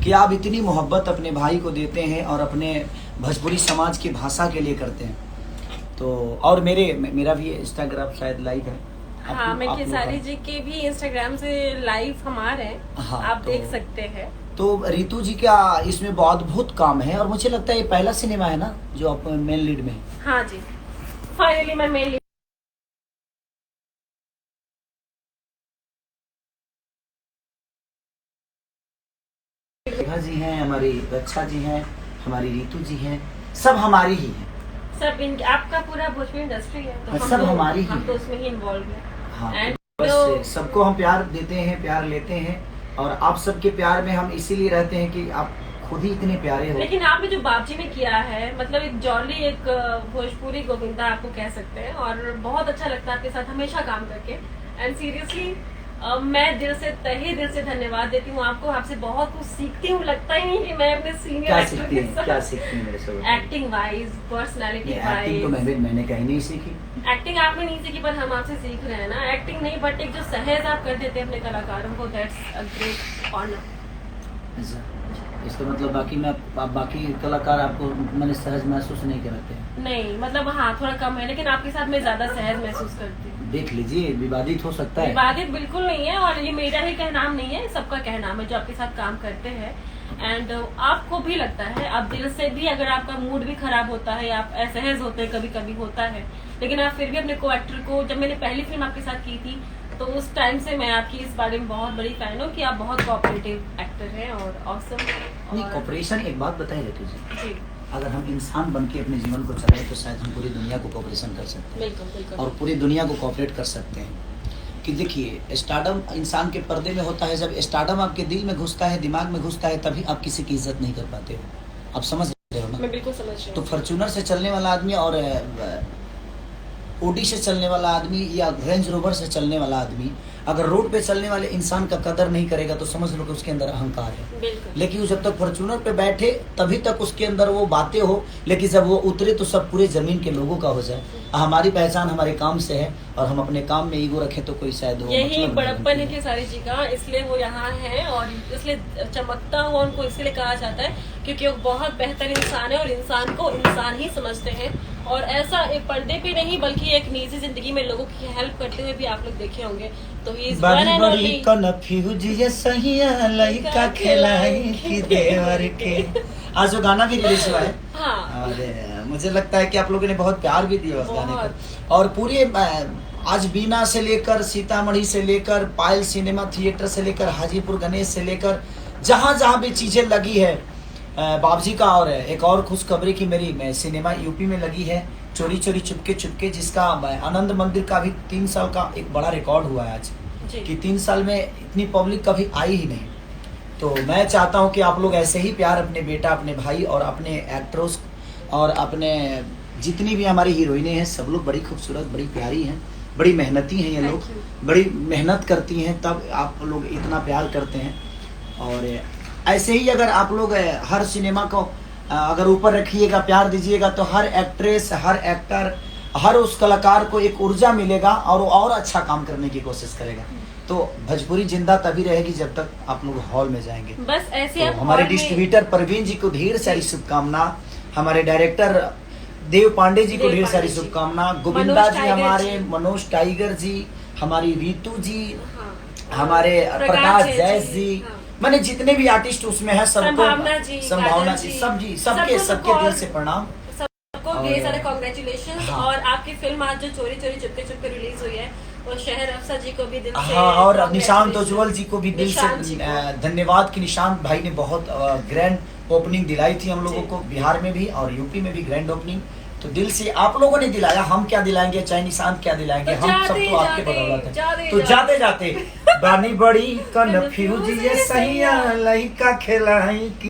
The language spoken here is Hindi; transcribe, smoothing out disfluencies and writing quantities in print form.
कि आप इतनी मोहब्बत अपने भाई को देते हैं और अपने भोजपुरी समाज की भाषा के लिए करते हैं। तो और मेरा भी इंस्टाग्राम शायद लाइव है। हाँ, मैं खेसारी जी के भी इंस्टाग्राम से लाइव हम आ रहे हैं। हाँ, आप देख सकते हैं। तो रितु जी का इसमें बहुत काम है और मुझे लगता है ये पहला सिनेमा है ना जो आप मेन लीड में। हाँ जी, फाइनली मैं मेन लीड। रेखा जी हैं, हमारी रक्षा जी हैं, हमारी रितु जी हैं, सब हमारी ही हैं। सब आपका पूरा भोजपुरी इंडस्ट्री है तो सब हमारी ही हम है। तो उसमें ही इन्वॉल्व हैं। हाँ, And बस सबको हम प्यार देते हैं, प्यार लेते हैं और आप सबके प्यार में हम इसीलिए रहते हैं कि आप खुद ही इतने प्यारे हो। लेकिन आपने जो बापजी ने किया है, मतलब एक जॉली, एक भोजपुरी गोविंदा आपको कह सकते हैं, और बहुत अच्छा लगता है आपके साथ हमेशा काम करके। एंड सीरियसली मैं दिल से, तहे दिल से धन्यवाद देती हूँ आपको। आपसे बहुत कुछ सीखती हूँ। लगता ही नहीं कि मैं अपने सीनियर एक्टर के साथ क्या सीखती है मेरे से? एक्टिंग वाइज, पर्सनालिटी एक्टिंग तो वाइज। मैंने कहीं नहीं सीखी। एक्टिंग आपने नहीं सीखी, पर हम आपसे सीख रहे हैं ना। एक्टिंग नहीं, बट एक जो सहज आप कर देते हैं अपने कलाकारों को, दैट्स अ ग्रेट ऑनर। इसका मतलब बाकी कलाकार आपको मैंने सहज महसूस नहीं कराते हैं? नहीं, मतलब हाँ थोड़ा कम है, लेकिन आपके साथ मैं ज्यादा सहज महसूस करती हूँ। देख लीजिए, विवादित हो सकता है। विवादित बिल्कुल नहीं है, और ये मेरा ही कहनाम नहीं है, सबका कहनाम है जो आपके साथ काम करते हैं। एंड आपको भी लगता है, आप दिल से भी, अगर आपका मूड भी खराब होता है, आप असहज होते हैं, कभी कभी होता है, लेकिन आप फिर भी अपने को एक्टर को, जब मैंने पहली फिल्म आपके साथ की थी तो उस टाइम से मैं आपकी इस बारे में बहुत बड़ी फैन हूँ कि आप बहुत कोऑपरेटिव एक्टर हैं और ऑसम। नहीं, कोऑपरेशन, एक बात बताइए रितु जी, जी अगर हम इंसान बन के अपने जीवन को चलाएं तो शायद हम पूरी दुनिया को कोऑपरेशन कर सकते हैं। बिल्कुल बिल्कुल। और पूरी दुनिया को कोऑपरेट कर सकते हैं। कि देखिए, स्टारडम इंसान के पर्दे में होता है। जब स्टारडम आपके दिल में घुसता है, दिमाग में घुसता है, तभी आप किसी की इज्जत नहीं कर पाते हो। आप समझ रहे हो ना? मैं बिल्कुल समझ रही हूँ। तो फॉर्च्यूनर से चलने वाला आदमी और ओडी से चलने वाला आदमी या रेंज रोवर से चलने वाला आदमी अगर रोड पे चलने वाले इंसान का कदर नहीं करेगा तो समझ लो कि उसके अंदर अहंकार है। बिल्कुल। लेकिन वो जब तक फॉर्च्यूनर पे बैठे तभी तक उसके अंदर वो बातें हो, लेकिन जब वो उतरे तो सब पूरे जमीन के लोगों का हो जाए। हमारी पहचान हमारे काम से है और हम अपने काम में ईगो रखें तो कोई शायद वो यही मतलब बड़प्पन है खेसारी जी का, इसलिए वो यहाँ है और इसलिए चमकता हुआ उनको इसलिए कहा जाता है क्योंकि वो बहुत बेहतर इंसान है और इंसान को इंसान ही समझते हैं। और ऐसा एक पर्दे पे नहीं बल्कि एक निजी जिंदगी में लोगों की हेल्प करते हुए भी आप लोग देखे होंगे। तो he is one and only. आज जो गाना भी रिलीज हुआ है, हाँ, और मुझे लगता है कि आप लोगों ने बहुत प्यार भी दिया उस गाने को। और पूरे आज बीना से लेकर सीतामढ़ी से लेकर पायल सिनेमा थिएटर से लेकर हाजीपुर गणेश से लेकर जहाँ जहाँ भी चीजें लगी है बाबजी का। और एक और खुशखबरी की मेरी सिनेमा यूपी में लगी है, चोरी चोरी चुपके चुपके, जिसका आनंद मंदिर का भी 3 साल का एक बड़ा रिकॉर्ड हुआ है आज कि 3 साल में इतनी पब्लिक कभी आई ही नहीं। तो मैं चाहता हूं कि आप लोग ऐसे ही प्यार अपने बेटा, अपने भाई और अपने एक्ट्रेस और अपने जितनी भी हमारी हीरोइनें हैं, सब लोग बड़ी खूबसूरत, बड़ी प्यारी हैं, बड़ी मेहनती हैं। ये लोग बड़ी मेहनत करती हैं, तब आप लोग इतना प्यार करते हैं। और ऐसे ही अगर आप लोग हर सिनेमा को अगर ऊपर रखिएगा, प्यार दीजिएगा, तो हर एक्ट्रेस, हर एक्टर, हर उस कलाकार को एक ऊर्जा मिलेगा और वो और अच्छा काम करने की कोशिश करेगा। तो भोजपुरी जिंदा तभी रहेगी जब तक आप लोग हॉल में जाएंगे। बस ऐसे तो हमारे डिस्ट्रीब्यूटर परवीन जी को ढेर सारी शुभकामना, हमारे डायरेक्टर देव पांडे जी को ढेर सारी शुभकामना, गोविंदा जी हमारे, मनोज टाइगर जी, हमारी रितु जी, हमारे प्रकाश जैस जी, मैंने जितने भी आर्टिस्ट उसमें है सबको, संभावना जी, सबके दिल से प्रणाम, सबको ढेर सारे कांग्रेचुलेशंस। और आपकी फिल्म आज जो चोरी चोरी चुपके चुपके रिलीज हुई है, और शहर अफसर जी को भी दिल से, हाँ, और निशांत उज्जवल जी को भी दिल से धन्यवाद कि निशांत भाई ने बहुत ग्रैंड ओपनिंग दिलाई थी हम लोगों को, बिहार में भी और यूपी में भी ग्रैंड ओपनिंग। तो दिल से आप लोगों ने दिलाया, हम क्या दिलाएंगे, चाहे निशांत क्या दिलाएंगे, हम सब तो आपके बदौलत है। तो जाते जाते बानी बड़ी कन्फ्यूज ये सही लइका खेलाई।